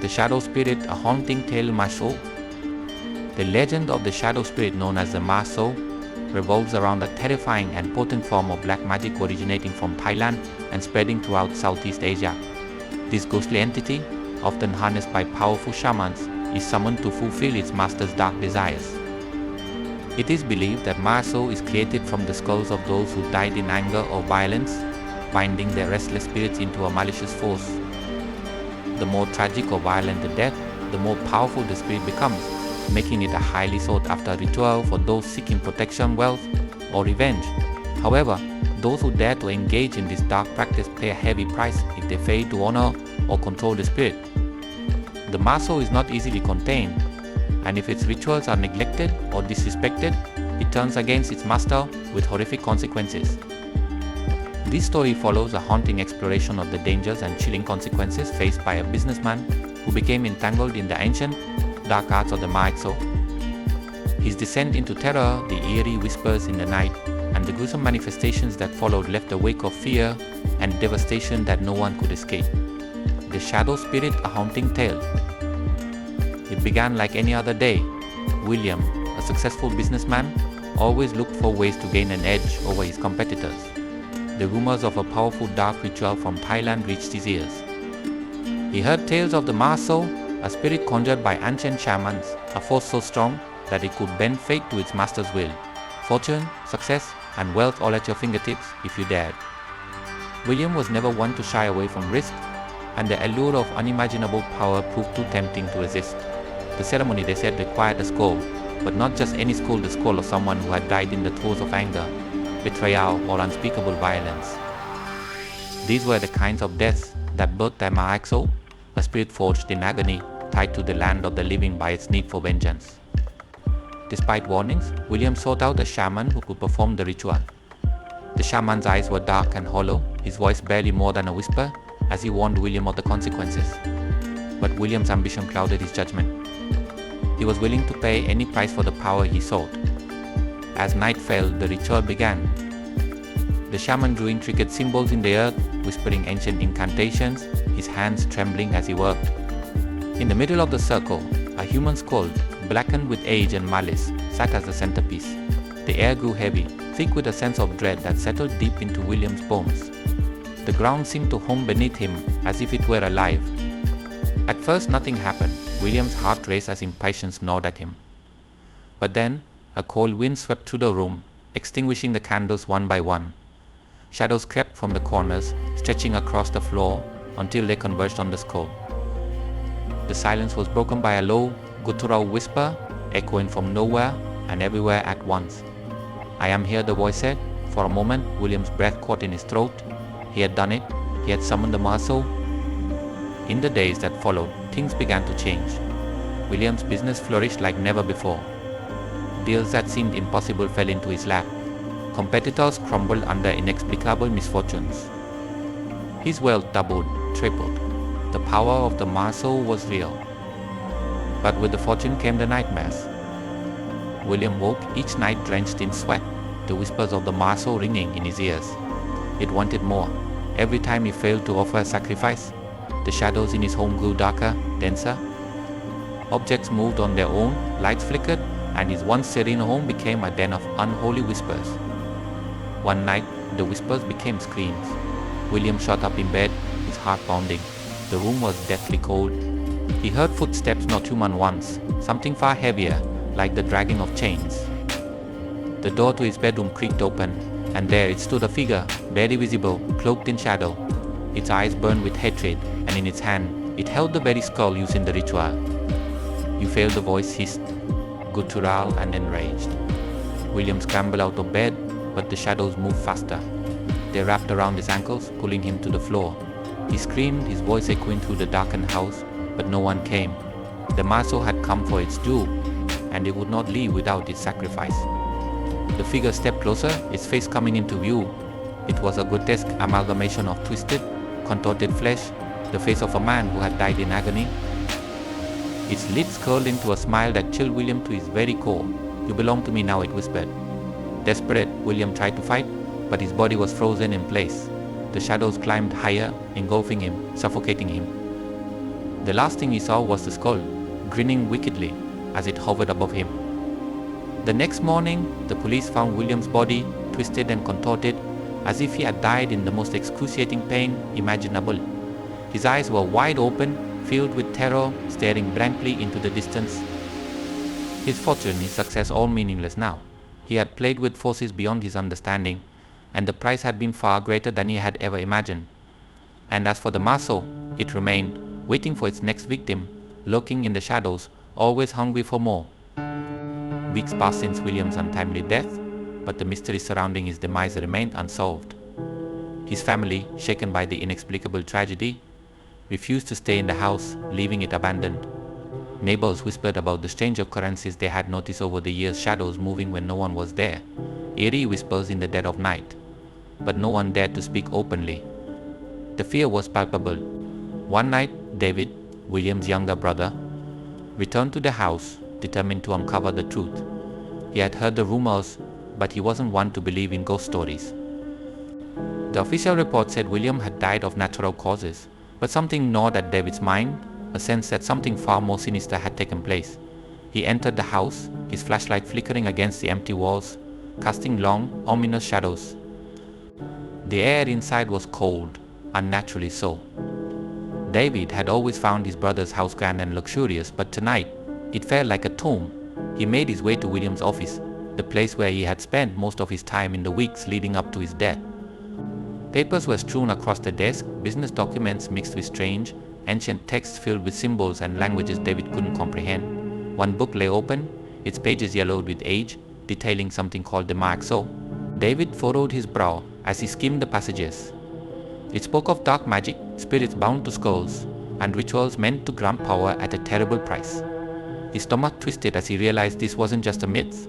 The shadow spirit, a haunting tale Maso. The legend of the shadow spirit known as the Maso revolves around a terrifying and potent form of black magic originating from Thailand and spreading throughout Southeast Asia. This ghostly entity, often harnessed by powerful shamans, is summoned to fulfill its master's dark desires. It is believed that Maso is created from the skulls of those who died in anger or violence, binding their restless spirits into a malicious force. The more tragic or violent the death, the more powerful the spirit becomes, making it a highly sought-after ritual for those seeking protection, wealth, or revenge. However, those who dare to engage in this dark practice pay a heavy price if they fail to honor or control the spirit. The Maso is not easily contained, and if its rituals are neglected or disrespected, it turns against its master with horrific consequences. This story follows a haunting exploration of the dangers and chilling consequences faced by a businessman who became entangled in the ancient, dark arts of the Maexo. His descent into terror, the eerie whispers in the night, and the gruesome manifestations that followed left a wake of fear and devastation that no one could escape. The Shadow Spirit, a haunting tale. It began like any other day. William, a successful businessman, always looked for ways to gain an edge over his competitors. The rumors of a powerful dark ritual from Thailand reached his ears. He heard tales of the Maso, a spirit conjured by ancient shamans, a force so strong that it could bend fate to its master's will. Fortune, success, and wealth all at your fingertips if you dared. William was never one to shy away from risk, and the allure of unimaginable power proved too tempting to resist. The ceremony, they said, required a skull, but not just any skull, the skull of someone who had died in the throes of anger, betrayal, or unspeakable violence. These were the kinds of deaths that birthed the Maexo, a spirit forged in agony, tied to the land of the living by its need for vengeance. Despite warnings, William sought out a shaman who could perform the ritual. The shaman's eyes were dark and hollow, his voice barely more than a whisper, as he warned William of the consequences. But William's ambition clouded his judgment. He was willing to pay any price for the power he sought. As night fell, the ritual began. The shaman drew intricate symbols in the earth, whispering ancient incantations, his hands trembling as he worked. In the middle of the circle, a human skull, blackened with age and malice, sat as the centerpiece. The air grew heavy, thick with a sense of dread that settled deep into William's bones. The ground seemed to hum beneath him as if it were alive. At first nothing happened. William's heart raced as impatience gnawed at him. But then, a cold wind swept through the room, extinguishing the candles one by one. Shadows crept from the corners, stretching across the floor until they converged on the skull. The silence was broken by a low, guttural whisper, echoing from nowhere and everywhere at once. "I am here," the voice said. For a moment, William's breath caught in his throat. He had done it. He had summoned the Maso. In the days that followed, things began to change. William's business flourished like never before. Deals that seemed impossible fell into his lap. Competitors crumbled under inexplicable misfortunes. His wealth doubled, tripled. The power of the Maso was real. But with the fortune came the nightmares. William woke each night drenched in sweat, the whispers of the Maso ringing in his ears. It wanted more. Every time he failed to offer a sacrifice, the shadows in his home grew darker, denser. Objects moved on their own, lights flickered, and his once serene home became a den of unholy whispers. One night, the whispers became screams. William shot up in bed, his heart pounding. The room was deathly cold. He heard footsteps not human ones, something far heavier, like the dragging of chains. The door to his bedroom creaked open, and there it stood a figure, barely visible, cloaked in shadow. Its eyes burned with hatred, and in its hand, it held the very skull used in the ritual. "You failed," the voice hissed, guttural and enraged. William scrambled out of bed, but the shadows moved faster. They wrapped around his ankles, pulling him to the floor. He screamed, his voice echoing through the darkened house, but no one came. The Maso had come for its due, and it would not leave without its sacrifice. The figure stepped closer, its face coming into view. It was a grotesque amalgamation of twisted, contorted flesh, the face of a man who had died in agony. Its lips curled into a smile that chilled William to his very core. "You belong to me now," it whispered. Desperate, William tried to fight, but his body was frozen in place. The shadows climbed higher, engulfing him, suffocating him. The last thing he saw was the skull, grinning wickedly as it hovered above him. The next morning, the police found William's body twisted and contorted as if he had died in the most excruciating pain imaginable. His eyes were wide open, filled with terror, staring blankly into the distance. His fortune, his success, all meaningless now. He had played with forces beyond his understanding, and the price had been far greater than he had ever imagined. And as for the Maso, it remained, waiting for its next victim, lurking in the shadows, always hungry for more. Weeks passed since William's untimely death, but the mystery surrounding his demise remained unsolved. His family, shaken by the inexplicable tragedy, refused to stay in the house, leaving it abandoned. Neighbors whispered about the strange occurrences they had noticed over the years, shadows moving when no one was there, eerie whispers in the dead of night, but no one dared to speak openly. The fear was palpable. One night, David, William's younger brother, returned to the house, determined to uncover the truth. He had heard the rumors, but he wasn't one to believe in ghost stories. The official report said William had died of natural causes, but something gnawed at David's mind, a sense that something far more sinister had taken place. He entered the house, his flashlight flickering against the empty walls, casting long, ominous shadows. The air inside was cold, unnaturally so. David had always found his brother's house grand and luxurious, but tonight it felt like a tomb. He made his way to William's office, the place where he had spent most of his time in the weeks leading up to his death. Papers were strewn across the desk, business documents mixed with strange, ancient texts filled with symbols and languages David couldn't comprehend. One book lay open, its pages yellowed with age, detailing something called the Maakso. David furrowed his brow as he skimmed the passages. It spoke of dark magic, spirits bound to skulls, and rituals meant to grant power at a terrible price. His stomach twisted as he realized this wasn't just a myth.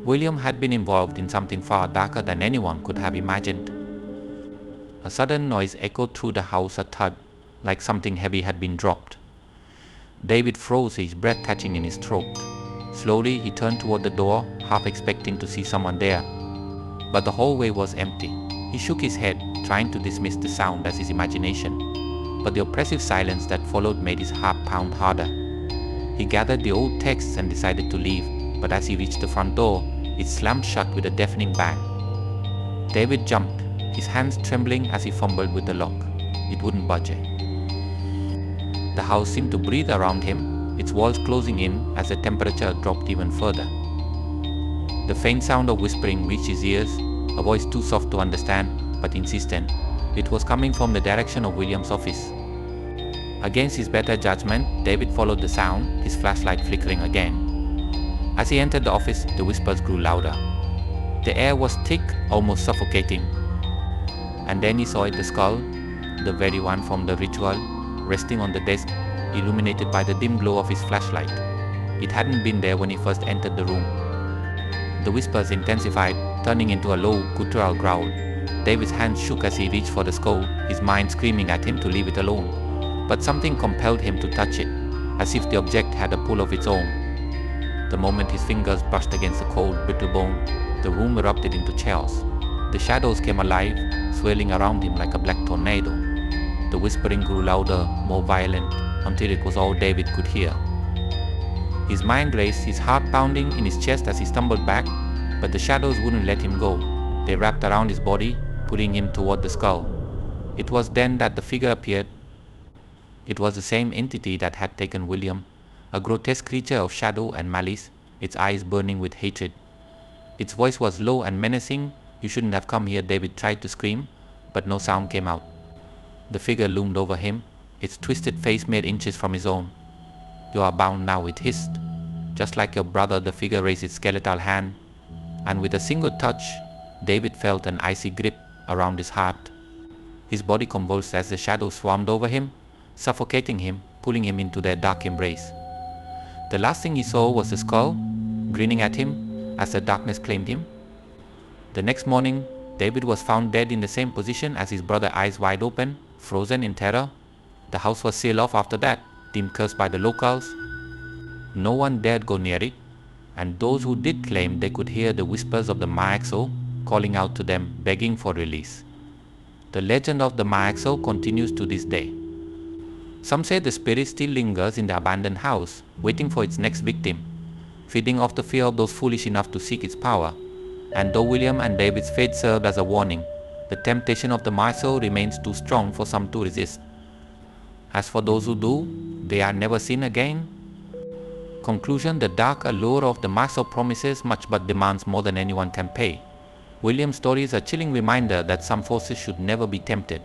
William had been involved in something far darker than anyone could have imagined. A sudden noise echoed through the house, a thud, like something heavy had been dropped. David froze, his breath catching in his throat. Slowly he turned toward the door, half expecting to see someone there. But the hallway was empty. He shook his head, trying to dismiss the sound as his imagination. But the oppressive silence that followed made his heart pound harder. He gathered the old texts and decided to leave, but as he reached the front door, it slammed shut with a deafening bang. David jumped, his hands trembling as he fumbled with the lock. It wouldn't budge. The house seemed to breathe around him, its walls closing in as the temperature dropped even further. The faint sound of whispering reached his ears, a voice too soft to understand, but insistent. It was coming from the direction of William's office. Against his better judgment, David followed the sound, his flashlight flickering again. As he entered the office, the whispers grew louder. The air was thick, almost suffocating. And then he saw it, the skull, the very one from the ritual, resting on the desk, illuminated by the dim glow of his flashlight. It hadn't been there when he first entered the room. The whispers intensified, turning into a low, guttural growl. David's hands shook as he reached for the skull, his mind screaming at him to leave it alone. But something compelled him to touch it, as if the object had a pull of its own. The moment his fingers brushed against the cold, brittle bone, the room erupted into chaos. The shadows came alive, swirling around him like a black tornado. The whispering grew louder, more violent, until it was all David could hear. His mind raced, his heart pounding in his chest as he stumbled back, but the shadows wouldn't let him go. They wrapped around his body, pulling him toward the skull. It was then that the figure appeared. It was the same entity that had taken William, a grotesque creature of shadow and malice, its eyes burning with hatred. Its voice was low and menacing. "You shouldn't have come here," David tried to scream, but no sound came out. The figure loomed over him, its twisted face mere inches from his own. "You are bound now," it hissed. Just like your brother, the figure raised its skeletal hand, and with a single touch, David felt an icy grip around his heart. His body convulsed as the shadows swarmed over him, suffocating him, pulling him into their dark embrace. The last thing he saw was the skull, grinning at him as the darkness claimed him. The next morning, David was found dead in the same position as his brother, eyes wide open, frozen in terror. The house was sealed off after that, deemed cursed by the locals. No one dared go near it, and those who did claim they could hear the whispers of the Maakso calling out to them, begging for release. The legend of the Maakso continues to this day. Some say the spirit still lingers in the abandoned house, waiting for its next victim, feeding off the fear of those foolish enough to seek its power. And though William and David's fate served as a warning, the temptation of the Maso remains too strong for some to resist. As for those who do, they are never seen again. Conclusion: the dark allure of the Maso promises much but demands more than anyone can pay. William's story is a chilling reminder that some forces should never be tempted.